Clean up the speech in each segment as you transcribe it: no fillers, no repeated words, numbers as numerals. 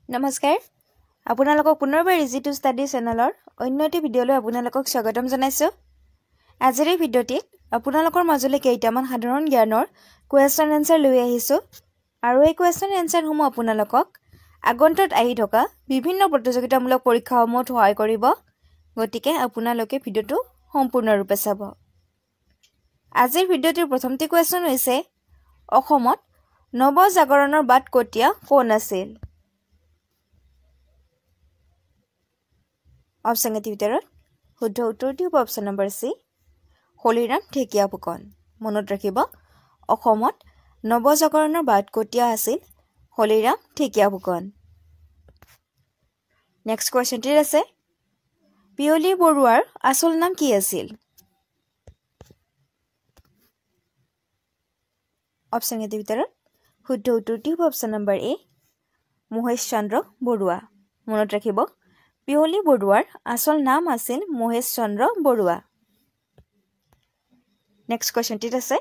নমস্কাৰ আপোনালোকক পুনৰবাৰ ইজি টু ষ্টাডি চেনেলৰ অন্য এটি ভিডিঅ'লৈ আপোনালোকক স্বাগতম জনাইছোঁ আজিৰ এই ভিডিঅ'টিত আপোনালোকৰ মাজলৈ কেইটামান সাধাৰণ জ্ঞানৰ কুৱেশ্যন এনসাৰ লৈ আহিছোঁ আৰু এই কুৱেশ্যন এনসাৰসমূহ আপোনালোকক আগন্তুক আহি থকা বিভিন্ন প্ৰতিযোগিতামূলক পৰীক্ষাসমূহত সহায় কৰিব গতিকে আপোনালোকে ভিডিঅ'টো সম্পূৰ্ণৰূপে চাব আজিৰ ভিডিঅ'টিৰ প্ৰথমটি কুৱেশ্যন হৈছে অসমত নৱজাগৰণৰ বাট কটীয়া কোন আছিল অপশ্যন এটি ভিতৰত শুদ্ধ উত্তৰটি হ'ব অপশ্যন নম্বৰ সি হলিৰাম ঢেকীয়া ফুকন মনত ৰাখিব অসমত নৱজাগৰণৰ বাট কটীয়া আছিল হলিৰাম ঢেকীয়া ফুকন নেক্সট কুৱেশ্যনটি আছে পিয়লি বৰুৱাৰ আসল নাম কি আছিল অপশ্যন এটি ভিতৰত শুদ্ধ উত্তৰটি হ'ব অপশ্যন নম্বৰ এ মহেশ চন্দ্ৰ বৰুৱা মনত ৰাখিব পিয়লি বৰুৱাৰ আসল নাম আছিল মহেশ চন্দ্ৰ বৰুৱা নেক্সট কুৱেশ্যনটিত আছে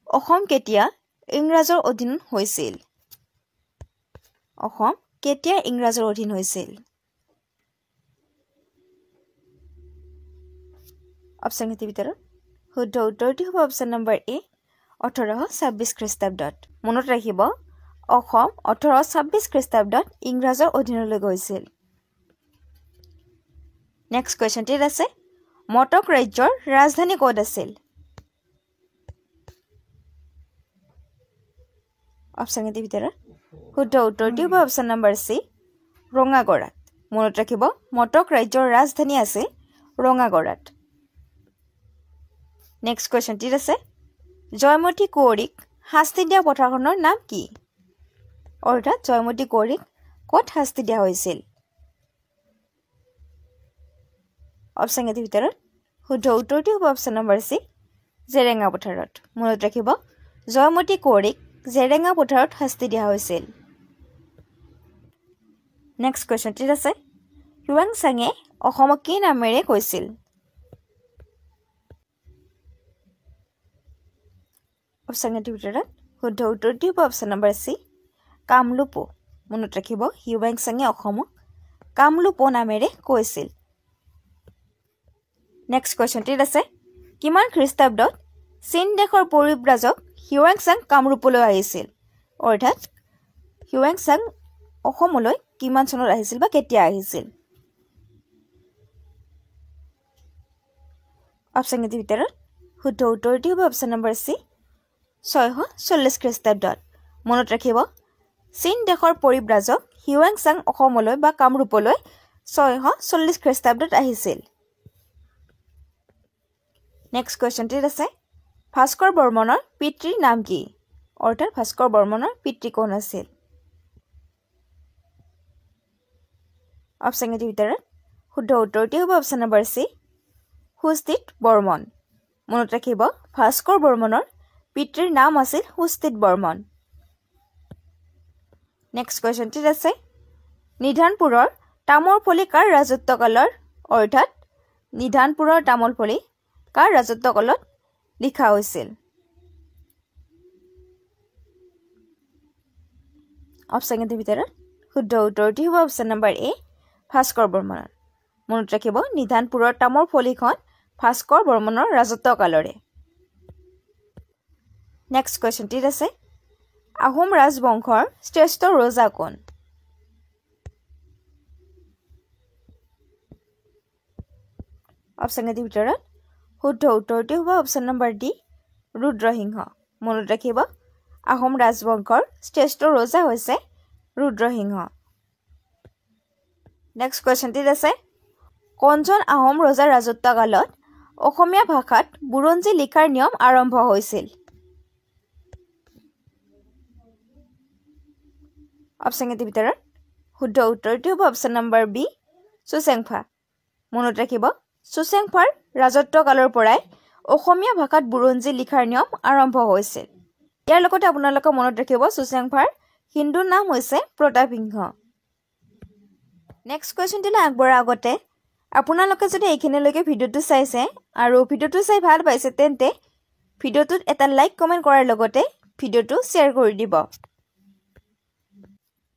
অসম কেতিয়া ইংৰাজৰ অধীন হৈছিল অসম কেতিয়া ইংৰাজৰ অধীন হৈছিল অপশ্যন এটি ভিতৰত শুদ্ধ উত্তৰটি হ'ব অপশ্যন নম্বৰ এ 1826 খ্ৰীষ্টাব্দত মনত ৰাখিব অসম 1826 খ্ৰীষ্টাব্দত ইংৰাজৰ অধীনলৈ গৈছিল নেক্সট কুৱেশ্যনটিত আছে মটক ৰাজ্যৰ ৰাজধানী ক'ত আছিল অপশ্যন এটি ভিতৰত শুদ্ধ উত্তৰটি হ'ব অপশ্যন নম্বৰ সি ৰঙাগড়াত মনত ৰাখিব মটক ৰাজ্যৰ ৰাজধানী আছিল ৰঙাগড়াত নেক্সট কুৱেশ্যনটিত আছে জয়মতী কুঁৱৰীক শাস্তি দিয়া পথাৰখনৰ নাম কি অৰ্থাৎ জয়মতী কুঁৱৰীক ক'ত শাস্তি দিয়া হৈছিল অপশ্যন এটি ভিতৰত শুদ্ধ উত্তৰটি হ'ব অপশ্যন নম্বৰ সি জেৰেঙা পথাৰত মনত ৰাখিব জয়মতী কুঁৱৰীক জেৰেঙা পথাৰত শাস্তি দিয়া হৈছিল নেক্সট কুৱেশ্যনটিত আছে হিউৱেন চাঙে অসমক কি নামেৰে কৈছিল অপশ্যন এটি ভিতৰত শুদ্ধ উত্তৰটি হ'ব অপশ্যন নম্বৰ সি কামলুপো মনত ৰাখিব হিউৱেন চাঙে অসমক কামলুপো নামেৰে কৈছিল নেক্সট কুৱেশ্যনটিত আছে কিমান খ্ৰীষ্টাব্দত চীন দেশৰ পৰিব্ৰাজক হিউৱেন চাং কামৰূপলৈ আহিছিল অৰ্থাৎ হিউৱেন চাং অসমলৈ কিমান চনত আহিছিল বা কেতিয়া আহিছিল অপশ্যন এটি ভিতৰত শুদ্ধ উত্তৰটি হ'ব অপশ্যন নম্বৰ সি 640 খ্ৰীষ্টাব্দত মনত ৰাখিব চীন দেশৰ পৰিব্ৰাজক হিউৱেন চাং অসমলৈ বা কামৰূপলৈ 640 খ্ৰীষ্টাব্দত আহিছিল নেক্সট কুৱেশ্যনটিত আছে ভাস্কৰ বৰ্মনৰ পিতৃৰ নাম কি অৰ্থাৎ ভাস্কৰ বৰ্মনৰ পিতৃ কোন আছিল অপশ্যন এটি ভিতৰত শুদ্ধ উত্তৰটি হ'ব অপশ্যন নম্বৰ সি সুস্থিত বৰ্মন মনত ৰাখিব ভাস্কৰ বৰ্মনৰ পিতৃৰ নাম আছিল সুস্থিত বৰ্মন নেক্সট কুৱেশ্যনটিত আছে নিধানপুৰৰ তামোলফলি কাৰ ৰাজত্বকালৰ অৰ্থাৎ নিধানপুৰৰ তামোলফলি কাৰ ৰাজত্বকালত লিখা হৈছিল অপশ্যন এটিৰ ভিতৰত শুদ্ধ উত্তৰটি হ'ব অপশ্যন নম্বৰ এ ভাস্কৰ বৰ্মনৰ মনত ৰাখিব নিধানপুৰৰ তামোলফলিখন ভাস্কৰ বৰ্মনৰ ৰাজত্বকালৰে নেক্সট কুৱেশ্যনটিত আছে আহোম ৰাজবংশৰ শ্ৰেষ্ঠ ৰজা কোন অপশ্যন এটিৰ ভিতৰত শুদ্ধ উত্তৰটি হ'ব অপশ্যন নম্বৰ ডি ৰুদ্ৰসিংহ মনত ৰাখিব আহোম ৰাজবংশৰ শ্ৰেষ্ঠ ৰজা হৈছে ৰুদ্ৰসিংহ নেক্সট কুৱেশ্যনটিত আছে কোনজন আহোম ৰজাৰ ৰাজত্বকালত অসমীয়া ভাষাত বুৰঞ্জী লিখাৰ নিয়ম আৰম্ভ হৈছিল অপশ্যন এটিৰ ভিতৰত শুদ্ধ উত্তৰটি হ'ব অপশ্যন নম্বৰ বি চুচেংফা মনত ৰাখিব চুচেংফাৰ ৰাজত্বকালৰ পৰাই অসমীয়া ভাষাত বুৰঞ্জী লিখাৰ নিয়ম আৰম্ভ হৈছিল ইয়াৰ লগতে আপোনালোকে মনত ৰাখিব চুচেংফাৰ হিন্দু নাম হৈছে প্ৰতাপসিংহ নেক্সট কুৱেশ্যনটিলৈ আগবঢ়াৰ আগতে আপোনালোকে যদি এইখিনিলৈকে ভিডিঅ'টো চাইছে আৰু ভিডিঅ'টো চাই ভাল পাইছে তেন্তে ভিডিঅ'টোত এটা লাইক কমেণ্ট কৰাৰ লগতে ভিডিঅ'টো শ্বেয়াৰ কৰি দিব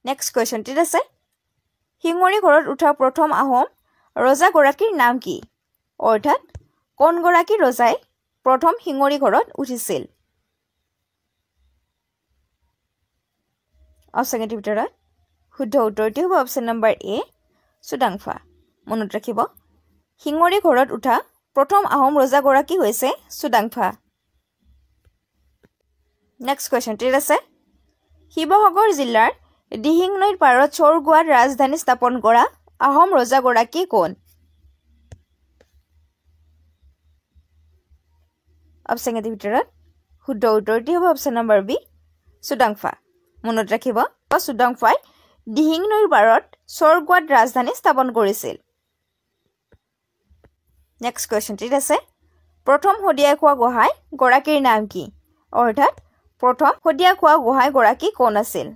নেক্সট কুৱেশ্যনটিত আছে শিঙৰি ঘৰত উঠা প্ৰথম আহোম ৰজাগৰাকীৰ নাম কি? অৰ্থাৎ কোনগৰাকী ৰজাই প্ৰথম শিঙৰি ঘৰত উঠিছিল? অপশ্যনৰ ভিতৰত শুদ্ধ উত্তৰটি হ'ব অপশ্যন নম্বৰ এ চুডাংফা। মনত ৰাখিব শিঙৰি ঘৰত উঠা প্ৰথম আহোম ৰজাগৰাকী হৈছে চুডাংফা। নেক্সট কুৱেশ্যনটিত আছে শিৱসাগৰ জিলাৰ দিহিং নৈৰ পাৰত চৰগুৱাত ৰাজধানী স্থাপন কৰা আহোম ৰজাগৰাকী কোন? অপশ্যনৰ ভিতৰত শুদ্ধ উত্তৰটি হ'ব অপশ্যন নম্বৰ বি চুডাংফা। মনত ৰাখিব চুডাংফাই দিহিং নৈৰ পাৰত চৰগুৱাত ৰাজধানী স্থাপন কৰিছিল। নেক্সট কুৱেশ্যনটিত আছে প্ৰথম শদিয়াই খোৱা গোহাঁই গৰাকীৰ নাম কি? অৰ্থাৎ প্ৰথম শদিয়াই খোৱা গোহাঁই গৰাকী কোন আছিল?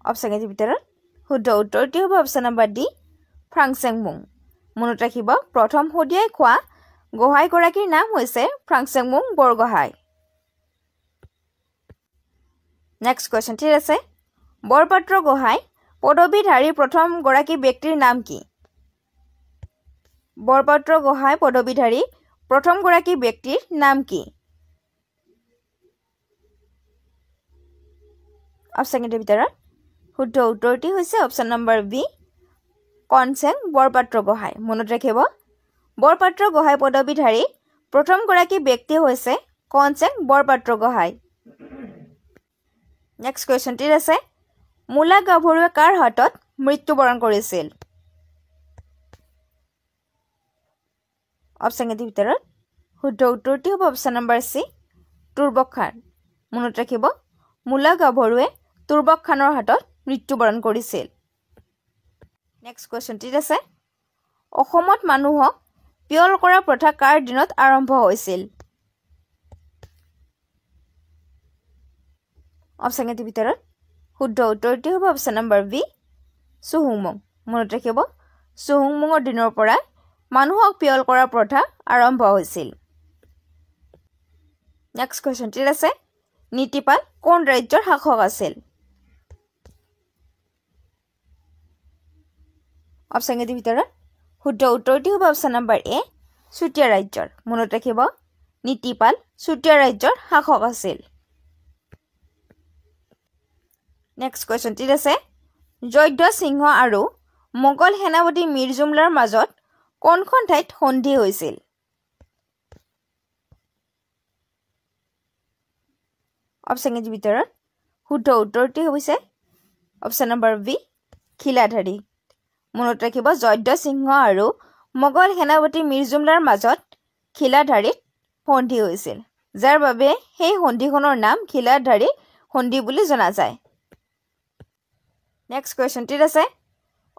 অপশ্যনৰ ভিতৰত শুদ্ধ উত্তৰটি হ'ব অপশ্যন নম্বৰ ডি ফ্ৰাংচেংমুং। মনত ৰাখিব প্ৰথম শদিয়াই খোৱা গোহাঁই গৰাকীৰ নাম হৈছে ফ্ৰাংচেংমুং বৰগোহাঁই। নেক্সট কুৱেশ্যনটিত আছে বৰপাত্ৰ গোহাঁই পদবীধাৰী প্ৰথম গৰাকী ব্যক্তিৰ নাম কি? বৰপাত্ৰ গোহাঁই পদবীধাৰী প্ৰথম গৰাকী ব্যক্তিৰ নাম কি? অপশ্যনৰ ভিতৰত শুদ্ধ উত্তৰটি হৈছে option number B Konseng Borpatra Gohain. মনত ৰাখিব বৰপাত্ৰ গোহাঁই পদবীধাৰী প্ৰথম গৰাকী ব্যক্তি হৈছে কনচেং বৰপাত্ৰ গোহাঁই। নেক্সট কুৱেশ্যনটিত আছে মূলা গাভৰুৱে কাৰ হাতত মৃত্যুবৰণ কৰিছিল? অপশ্যনৰ ভিতৰত শুদ্ধ উত্তৰটি হ'ব অপশ্যন নম্বৰ চি তুৰ্বক খান। মনত ৰাখিব মূলা গাভৰুৱে তুৰ্বক খানৰ হাতত মৃত্যুবৰণ কৰিছিল। নেক্সট কুৱেশ্যনটিত আছে অসমত মানুহক পিয়ল কৰা প্ৰথা কাৰ দিনত আৰম্ভ হৈছিল? অপশ্যনৰ ভিতৰত শুদ্ধ উত্তৰটি হ'ব অপশ্যন নম্বৰ বি চুহুংমুং। মনত ৰাখিব চুহুংমুঙৰ দিনৰ পৰা মানুহক পিয়ল কৰা প্ৰথা আৰম্ভ হৈছিল। নেক্সট কুৱেশ্যনটিত আছে নীতিপাল কোন ৰাজ্যৰ শাসক আছিল? অপশ্যনৰ ভিতৰত শুদ্ধ উত্তৰটি হ'ব অপশ্যন নম্বৰ এ চুতীয়া ৰাজ্যৰ। মনত ৰাখিব নীতিপাল চুতীয়া ৰাজ্যৰ শাসক আছিল। নেক্সট কুৱেশ্যনটিত আছে জয়ধ্বজ সিংহ আৰু মোগল সেনাপতি মীৰ জুমলাৰ মাজত কোনখন ঠাইত সন্ধি হৈছিল? অপশ্যনৰ ভিতৰত শুদ্ধ উত্তৰটি হৈছে অপশ্যন নম্বৰ বি খিলাধাৰী। মনত ৰাখিব জয়ধ্বজ সিংহ আৰু মোগল সেনাপতি মীৰ জুমলাৰ মাজত খিলাধাৰীত সন্ধি হৈছিল, যাৰ বাবে সেই সন্ধিখনৰ নাম খিলাধাৰী সন্ধি বুলি জনা যায়। নেক্সট কুৱেশ্যনটিত আছে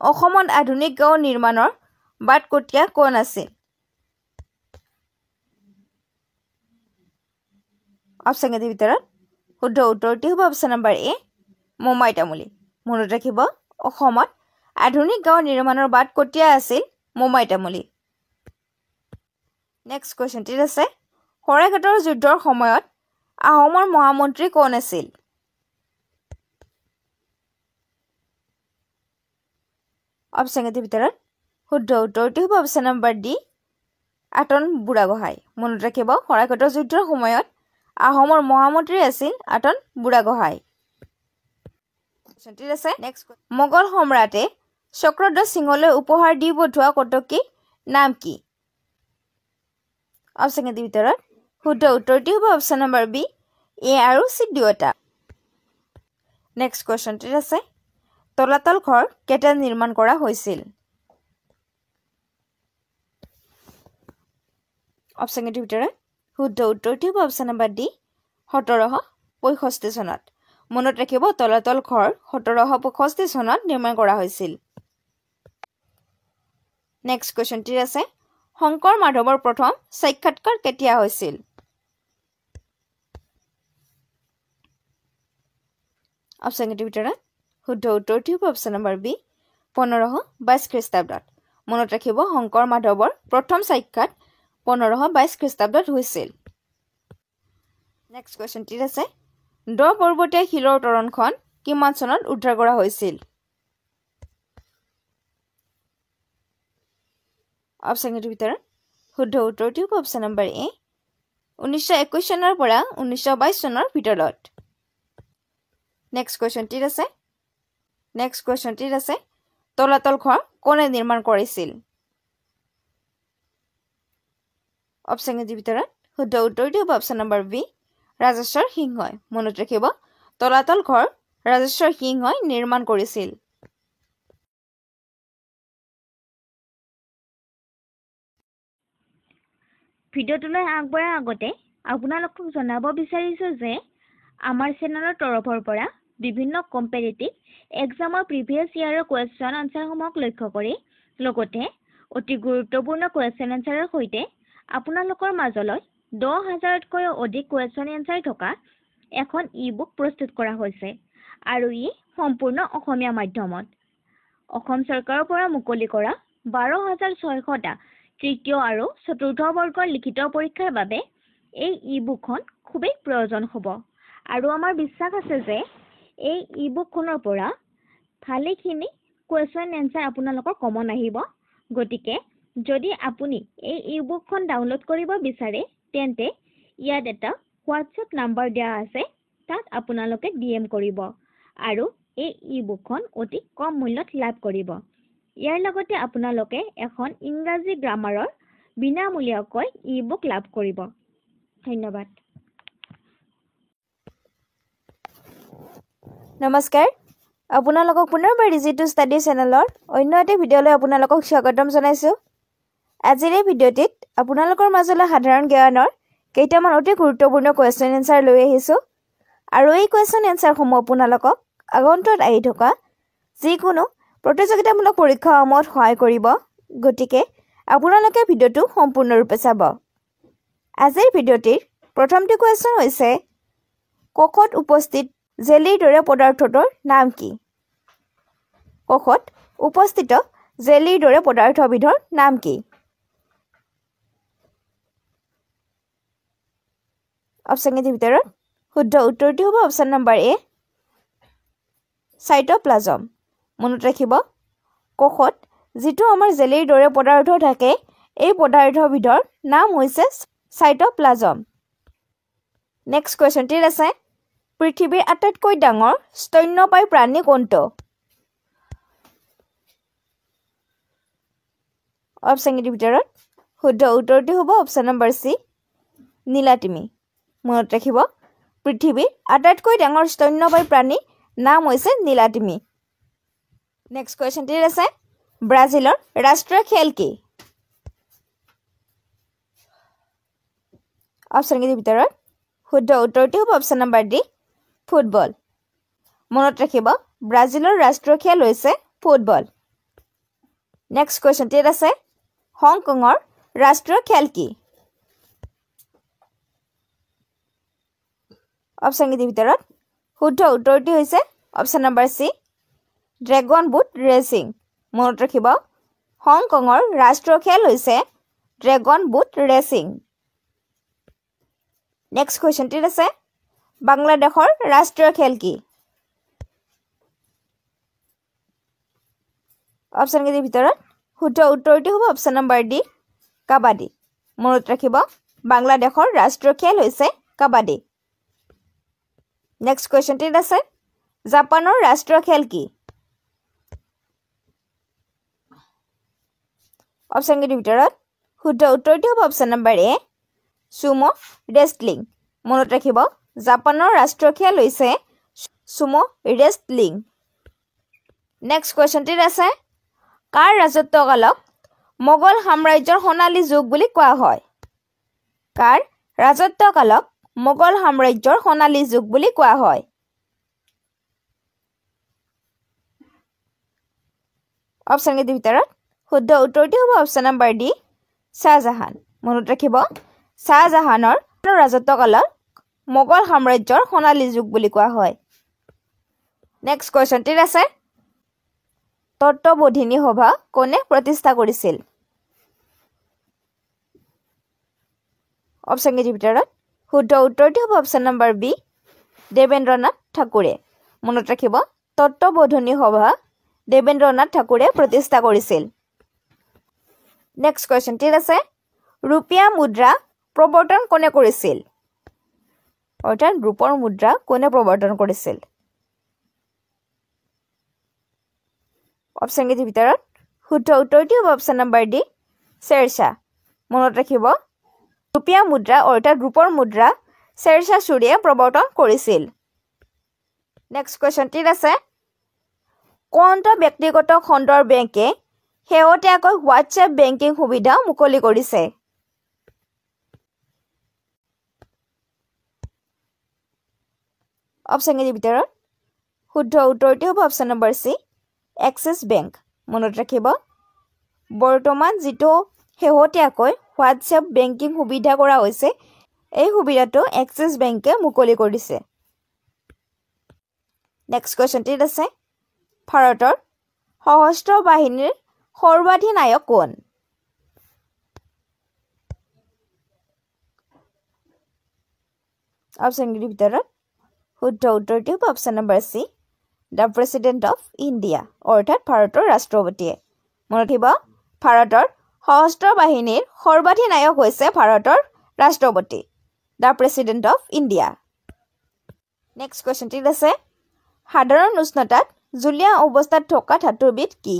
অসমত আধুনিক গাঁও নিৰ্মাণৰ বাটকটীয়া কোন আছিল? অপশ্যনৰ ভিতৰত শুদ্ধ উত্তৰটি হ'ব অপশ্যন নম্বৰ এ মোমাই তামুলী। মনত ৰাখিব অসমত আধুনিক গাঁও নিৰ্মাণৰ বাটকটীয়া আছিল মোমাই তামুলী। নেক্সট কুৱেশ্যনটিত আছে শৰাইঘাটৰ যুদ্ধৰ সময়ত আহোমৰ মহামন্ত্ৰী কোন আছিল? অপশ্যনৰ ভিতৰত শুদ্ধ উত্তৰটি হ'ব অপশ্যন নম্বৰ ডি আটন বুঢ়াগোহাঁই। মনত ৰাখিব শৰাইঘাটৰ যুদ্ধৰ সময়ত আহোমৰ মহামন্ত্ৰী আছিল আটন বুঢ়াগোহাঁই। আছে মোগল সম্ৰাটে চক্ৰধ্বজ সিংহলৈ উপহাৰ দি পঠোৱা কটকীৰ নাম কি? অপশ্যনৰ ভিতৰত শুদ্ধ উত্তৰটি হ'ব অপশ্যন নম্বৰ বি এ আৰু চি দুয়োটা। নেক্সট কুৱেশ্যনটিত আছে তলাতল ঘৰ কেতিয়া নিৰ্মাণ কৰা হৈছিল? অপশ্যনৰ ভিতৰত শুদ্ধ উত্তৰটি হ'ব অপশ্যন নম্বৰ ডি 1765 চনত। মনত ৰাখিব তলাতল ঘৰ 1765 চনত নিৰ্মাণ কৰা হৈছিল। নেক্সট কুৱেশ্যনটিত আছে শংকৰ মাধৱৰ প্ৰথম সাক্ষাৎকাৰ কেতিয়া হৈছিল? অপশ্যনৰ ভিতৰত শুদ্ধ উত্তৰটি হ'ব অপশ্যন নম্বৰ বি 1522 খ্ৰীষ্টাব্দত। মনত ৰাখিব শংকৰ মাধৱৰ প্ৰথম সাক্ষাৎ 1522 খ্ৰীষ্টাব্দত হৈছিল। নেক্সট কুৱেশ্যনটিত আছে দ পৰ্বতীয়া শিলৰ তৰণখন কিমান চনত উদ্ধাৰ কৰা হৈছিল? অপশ্যনটোৰ ভিতৰত শুদ্ধ উত্তৰটো হ'ব অপশ্যন নম্বৰ এ 1921 চনৰ পৰা 1922 চনৰ ভিতৰত। নেক্সট কুৱেশ্যনটিত আছে তলাতল ঘৰ কোনে নিৰ্মাণ কৰিছিল? অপশ্যনটোৰ ভিতৰত শুদ্ধ উত্তৰটো হ'ব অপশ্যন নম্বৰ বি ৰাজেশ্বৰ সিংহই। মনত ৰাখিব তলাতল ঘৰ ৰাজেশ্বৰ সিংহই নিৰ্মাণ কৰিছিল। ভিডিঅ'টোলৈ আগবঢ়াৰ আগতে আপোনালোকক জনাব বিচাৰিছোঁ যে আমাৰ চেনেলৰ তৰফৰ পৰা বিভিন্ন কম্পেৰিটিভ এক্সামৰ প্ৰিভিয়াছ ইয়াৰৰ কুৱেশ্যন আনচাৰসমূহক লক্ষ্য কৰি লগতে অতি গুৰুত্বপূৰ্ণ কুৱেশ্যন আনচাৰৰ সৈতে আপোনালোকৰ মাজলৈ 10,000তকৈও অধিক কুৱেশ্যন আনচাৰ থকা এখন ই-বুক প্ৰস্তুত কৰা হৈছে আৰু ই সম্পূৰ্ণ অসমীয়া মাধ্যমত। অসম চৰকাৰৰ পৰা মুকলি কৰা 12,600টা তৃতীয় আৰু চতুৰ্থ বৰ্গৰ লিখিত পৰীক্ষাৰ বাবে এই ই-বুকখন খুবেই প্ৰয়োজন হ'ব আৰু আমাৰ বিশ্বাস আছে যে এই ই-বুকখনৰ পৰা ভালেখিনি কুৱেশ্যন এনচাৰ আপোনালোকৰ কমন আহিব। গতিকে যদি আপুনি এই ই-বুকখন ডাউনলোড কৰিব বিচাৰে তেন্তে ইয়াত এটা হোৱাটছএপ নাম্বাৰ দিয়া আছে, তাত আপোনালোকে DM কৰিব আৰু এই ই-বুকখন অতি কম মূল্যত লাভ কৰিব। ইয়াৰ লগতে আপোনালোকে এখন ইংৰাজী গ্ৰামাৰৰ বিনামূলীয়াকৈ ই-বুক লাভ কৰিব। ধন্যবাদ। নমস্কাৰ, আপোনালোকক পুনৰবাৰ ডিজিটেল ষ্টাডি চেনেলৰ অন্য এটা ভিডিঅ'লৈ আপোনালোকক স্বাগতম জনাইছোঁ। আজিৰ এই ভিডিঅ'টিত আপোনালোকৰ মাজলৈ সাধাৰণ জ্ঞানৰ কেইটামান অতি গুৰুত্বপূৰ্ণ কুৱেশ্যন এনচাৰ লৈ আহিছোঁ আৰু এই কুৱেশ্যন এনচাৰসমূহ আপোনালোকক আগন্তুক আহি থকা যিকোনো প্ৰতিযোগিতামূলক পৰীক্ষাসমূহত সহায় কৰিব। গতিকে আপোনালোকে ভিডিঅ'টো সম্পূৰ্ণৰূপে চাব। আজিৰ ভিডিঅ'টিৰ প্ৰথমটো কুৱেশ্যন হৈছে কখত উপস্থিত জেলিৰ দৰে পদাৰ্থটোৰ নাম কি? কখত উপস্থিত জেলিৰ দৰে পদাৰ্থবিধৰ নাম কি? অপশ্যনকেইটাৰ ভিতৰত শুদ্ধ উত্তৰটো হ'ব অপশ্যন নম্বৰ এ চাইটোপ্লাজম। মনত ৰাখিব কখত যিটো আমাৰ জেলিৰ দৰে পদাৰ্থ থাকে এই পদাৰ্থবিধৰ নাম হৈছে চাইটোপ্লাজম। নেক্সট কুৱেশ্যনটিত আছে পৃথিৱীৰ আটাইতকৈ ডাঙৰ স্তন্যপায়ী প্ৰাণী কোনটো? অপশ্যনকেইটাৰ ভিতৰত শুদ্ধ উত্তৰটো হ'ব অপশ্যন নম্বৰ চি নীলাতিমি। মনত ৰাখিব পৃথিৱীৰ আটাইতকৈ ডাঙৰ স্তন্যপায়ী প্ৰাণীৰ নাম হৈছে নীলাতিমি। নেক্সট কুৱেশ্যনটিত আছে ব্ৰাজিলৰ ৰাষ্ট্ৰীয় খেল কি? অপশ্যনকেইটাৰ ভিতৰত শুদ্ধ উত্তৰটো হ'ব অপশ্যন নম্বৰ ডি ফুটবল। মনত ৰাখিব ব্ৰাজিলৰ ৰাষ্ট্ৰীয় খেল হৈছে ফুটবল। নেক্সট কুৱেশ্যনটিত আছে হংকঙৰ ৰাষ্ট্ৰীয় খেল কি? অপশ্যনকেইটাৰ ভিতৰত শুদ্ধ উত্তৰটো হৈছে অপশ্যন নম্বৰ চি ড্ৰেগন বুট ৰেচিং। মনত ৰাখিব হংকঙৰ ৰাষ্ট্ৰীয় খেল হৈছে ড্ৰেগন বুট ৰেচিং। নেক্সট কুৱেশ্যনটিত আছে বাংলাদেশৰ ৰাষ্ট্ৰীয় খেল কি? অপশ্যনকেইটাৰ ভিতৰত শুদ্ধ উত্তৰটো হ'ব অপশ্যন নম্বৰ ডি কাবাডী। মনত ৰাখিব বাংলাদেশৰ ৰাষ্ট্ৰীয় খেল হৈছে কাবাডী। নেক্সট কুৱেশ্যনটিত আছে জাপানৰ ৰাষ্ট্ৰীয় খেল কি? অপশ্যনকেইটাৰ ভিতৰত শুদ্ধ উত্তৰটো হ'ব অপশ্যন নম্বৰ এ চুমো ৰেষ্টলিং। মনত ৰাখিব জাপানৰ ৰাষ্ট্ৰীয় খেল হৈছে চুমো ৰেষ্টলিং। নেক্সট কুৱেশ্যনটিত আছে কাৰ ৰাজত্বকালক মোগল সাম্ৰাজ্যৰ সোণালী যুগ বুলি কোৱা হয়? কাৰ ৰাজত্বকালক মোগল সাম্ৰাজ্যৰ সোণালী যুগ বুলি কোৱা হয়? অপশ্যনকেইটাৰ ভিতৰত শুদ্ধ উত্তৰটো হ'ব অপশ্যন নম্বৰ ডি শ্বাহজাহান। মনত ৰাখিব শ্বাহজাহানৰ ৰাজত্বকালক মোগল সাম্ৰাজ্যৰ সোণালী যুগ বুলি কোৱা হয়। নেক্সট কুৱেশ্যনটিত আছে তত্ত্ববোধিনী সভা কোনে প্ৰতিষ্ঠা কৰিছিল? অপশ্যনকেইটাৰ ভিতৰত শুদ্ধ উত্তৰটো হ'ব অপশ্যন নম্বৰ বি দেবেন্দ্ৰনাথ ঠাকুৰে মনত ৰাখিব তত্ত্ববোধনী সভা দেবেন্দ্ৰনাথ ঠাকুৰে প্ৰতিষ্ঠা কৰিছিল নেক্সট কোৱেশ্চন ঠিক আছে रुपिया मुद्रा प्रवर्तन कोने কৰিছিল অৰ্থাৎ ৰূপৰ মুদ্ৰা কোনে প্ৰৱৰ্তন কৰিছিল অপচন কেইটাৰ ভিতৰত শুদ্ধ উত্তৰটো হ'ব অপচন নম্বৰ ডি শ্বেৰশাহ মনত ৰাখিব रुपिया মুদ্ৰা অৰ্থাৎ ৰূপৰ মুদ্ৰা শ্বেৰশাহ সূৰীয়ে প্ৰৱৰ্তন কৰিছিল নেক্সট কোৱেশ্চন ঠিক আছে কোনটো ব্যক্তিগত খণ্ডৰ বেংকে শেহতীয়াকৈ হোৱাটছএপ বেংকিং সুবিধা মুকলি কৰিছে অপচন কেইটাৰ ভিতৰত শুদ্ধ উত্তৰটো হ'ব অপচন নম্বৰ সি এক্সিছ বেংক মনত ৰাখিব বৰ্তমান যিটো শেহতীয়াকৈ হোৱাটছএপ বেংকিং সুবিধা কৰা হৈছে এই সুবিধাটো এক্সিছ বেংকে মুকলি কৰিছে নেক্সট কোৱেশ্চন ঠিক আছে ভাৰতৰ সশস্ত্ৰ বাহিনীৰ সৰ্বাধিনায়ক কোন অপচন কেইটাৰ ভিতৰত শুদ্ধ উত্তৰটো হ'ব option number C the president of India অৰ্থাৎ ভাৰতৰ ৰাষ্ট্ৰপতিয়ে মনত ৰাখিব ভাৰতৰ সশস্ত্ৰ বাহিনীৰ সৰ্বাধিনায়ক হৈছে ভাৰতৰ ৰাষ্ট্ৰপতি the president of India next question ঠিক আছে সাধাৰণ উষ্ণতাত জুলীয়া অৱস্থাত থকা ধাতুবিধ কি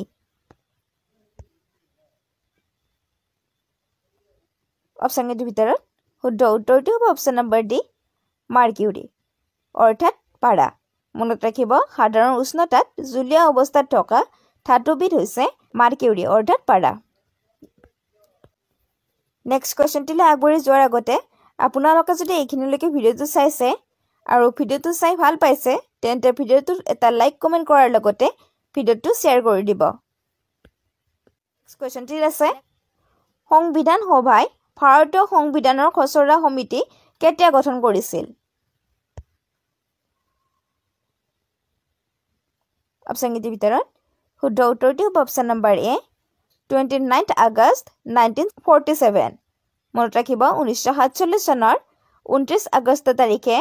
অপচন কেইটাৰ ভিতৰত শুদ্ধ উত্তৰটো হ'ব অপচন নম্বৰ ডি মাৰ্কিউৰি অৰ্থাৎ পাৰা মনত ৰাখিব সাধাৰণ উষ্ণতাত জুলীয়া অৱস্থাত থকা ধাতুবিধ হৈছে মাৰ্কিউৰি অৰ্থাৎ পাৰা নেক্সট কোৱেশ্চনটিলৈ আগবাঢ়ি যোৱাৰ আগতে আপোনালোকে যদি এইখিনিলৈকে ভিডিঅ'টো চাইছে আৰু ভিডিঅ'টো চাই ভাল পাইছে তেন্তে ভিডিঅ'টোত এটা লাইক কমেণ্ট কৰাৰ লগতে ভিডিঅ'টো শ্বেয়াৰ কৰি দিব নেক্সট কোৱেশ্চনটি আছে সংবিধান সভাই ভাৰতীয় সংবিধানৰ খচৰা সমিতি কেতিয়া গঠন কৰিছিল অপচন কেইটাৰ ভিতৰত শুদ্ধ উত্তৰটো হ'ব অপচন নম্বৰ এ 29 আগষ্ট 1947 মনত ৰাখিব 1947 চনৰ 29 আগষ্ট তাৰিখে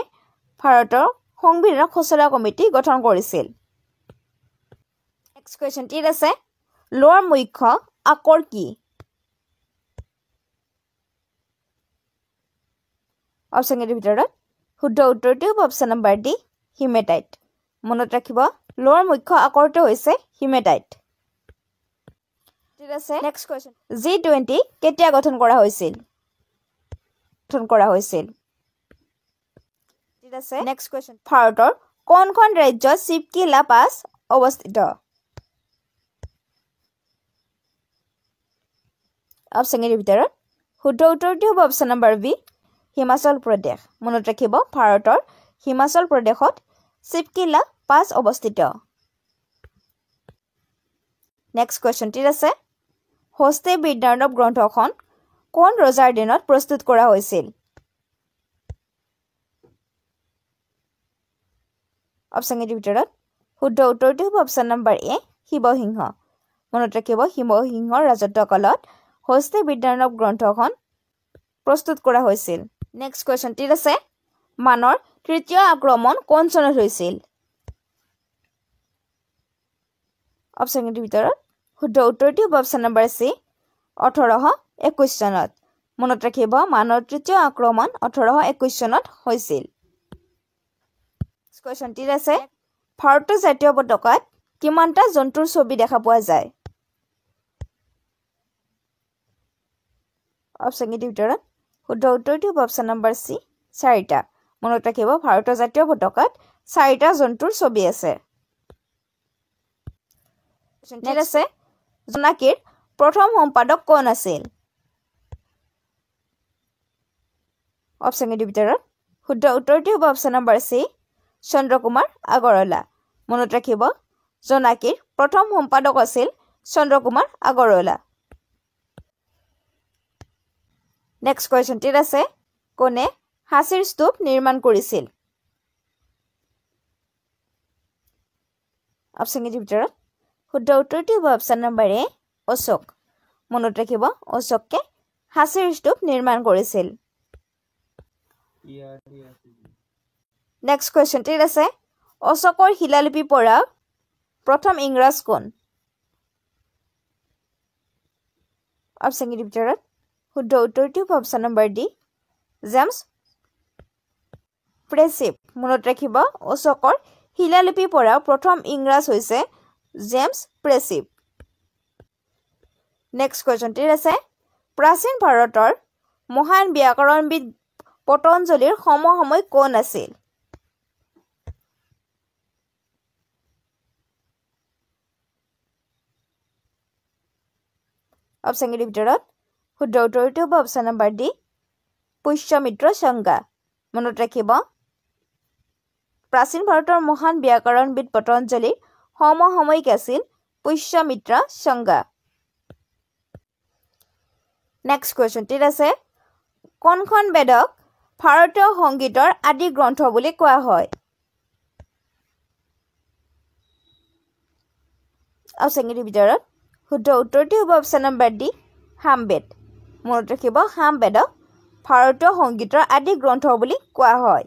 ভাৰতৰ সংবিধানৰ খচৰা কমিটি গঠন কৰিছিল নেক্সট কোৱেশ্চন ঠিক আছে লোৱাৰ মুখ্য আকৰ কি অপচন কেইটাৰ ভিতৰত শুদ্ধ উত্তৰটো হ'ব অপচন নম্বৰ ডি হিমেটাইট মনত ৰাখিব লোৱাৰ মুখ্য আকৰটো হৈছে হিমেটাইট ঠিক আছে নেক্সট কোৱেশ্চন G20 কেতিয়া গঠন কৰা হৈছিল ঠিক আছে নেক্সট কোৱেশ্চন ভাৰতৰ কোনখন ৰাজ্যত শিৱকিলা পাছ অৱস্থিত অপচন কেইটাৰ ভিতৰত শুদ্ধ উত্তৰটো হ'ব option number B Himachal Pradesh মনত ৰাখিব ভাৰতৰ হিমাচল প্ৰদেশত শিৱকিলা পাছ অৱস্থিত নেক্সট কোৱেশ্চন ঠিক আছে হস্তে বিদ্যাৰ্ণৱ গ্ৰন্থখন কোন ৰজাৰ দিনত প্ৰস্তুত কৰা হৈছিল অপচন কেইটাৰ ভিতৰত শুদ্ধ উত্তৰটো হ'ব অপচন নম্বৰ এ শিৱসিংহ মনত ৰাখিব শিৱসিংহৰ ৰাজত্বকালত হস্তে বিদ্যাৰ্ণৱ গ্ৰন্থখন প্ৰস্তুত কৰা হৈছিল নেক্সট কোৱেশ্চন ঠিক আছে মানৰ তৃতীয় আক্ৰমণ কোন চনত হৈছিল অপচন কেইটাৰ ভিতৰত শুদ্ধ উত্তৰটো হ'ব অপচন নম্বৰ সি 1821 চনত মনত ৰাখিব মানৰ তৃতীয় আক্ৰমণ 1821 চনত হৈছিল কোৱেশ্চন ঠিক আছে ভাৰতৰ জাতীয় পতাকাত কিমানটা জন্তুৰ ছবি দেখা পোৱা যায় অপচন কেইটাৰ ভিতৰত শুদ্ধ উত্তৰটো হ'ব অপচন নম্বৰ সি 4টা মনত ৰাখিব ভাৰতৰ জাতীয় পতাকাত 4টা জন্তুৰ ছবি আছে ঠিক আছে জোনাকীৰ প্ৰথম সম্পাদক কোন আছিল অপচন কেইটাৰ ভিতৰত শুদ্ধ উত্তৰটো হ'ব অপচন নম্বৰ সি চন্দ্ৰকুমাৰ আগৰৱালা মনত ৰাখিব জোনাকীৰ প্ৰথম সম্পাদক আছিল চন্দ্ৰকুমাৰ আগৰৱালা নেক্সট কোৱেশ্চন ঠিক আছে কোনে হাসিৰ স্তূপ নিৰ্মাণ কৰিছিল অপচন কেইটাৰ ভিতৰত শুদ্ধ উত্তৰটো হ'ব অপচন নম্বৰ এ অশোক মনত ৰাখিব অশোকে হাসিৰ স্তূপ নিৰ্মাণ কৰিছিল নেক্সট কুৱেশ্যনটিত আছে অশোকৰ শিলালিপি পৰা প্ৰথম ইংৰাজ কোন অপশ্যনকেইটাৰ ভিতৰত শুদ্ধ উত্তৰটো হ'ব অপশ্যন নম্বৰ ডি জেমছ প্ৰেছিপ মনত ৰাখিব অশোকৰ শিলালিপি পৰা প্ৰথম ইংৰাজ হৈছে জেমছ প্ৰেছিপ নেক্সট কুৱেশ্যনটিত আছে প্ৰাচীন ভাৰতৰ মহান ব্যাকৰণবিদ পতঞ্জলিৰ সমসাময়িক কোন আছিল অপশ্যনকেইটাৰ ভিতৰত শুদ্ধ উত্তৰটো হ'ব অপশ্যন নম্বৰ ডি পুষ্যমিত্ৰ সংজ্ঞা মনত ৰাখিব প্ৰাচীন ভাৰতৰ মহান ব্যাকৰণবিদ পতঞ্জলিৰ সমসাময়িক আছিল পুষ্যমিত্ৰ সংজ্ঞা নেক্সট কুৱেশ্যনটিত আছে কোনখন বেদক ভাৰতীয় সংগীতৰ আদি গ্ৰন্থ বুলি কোৱা হয় অপশ্যনকেইটাৰ ভিতৰত শুদ্ধ উত্তৰটো হ'ব অপশ্যন নম্বৰ ডি সামবেদ মনত ৰাখিব সামবেদক ভাৰতীয় সংগীতৰ আদি গ্ৰন্থ বুলি কোৱা হয়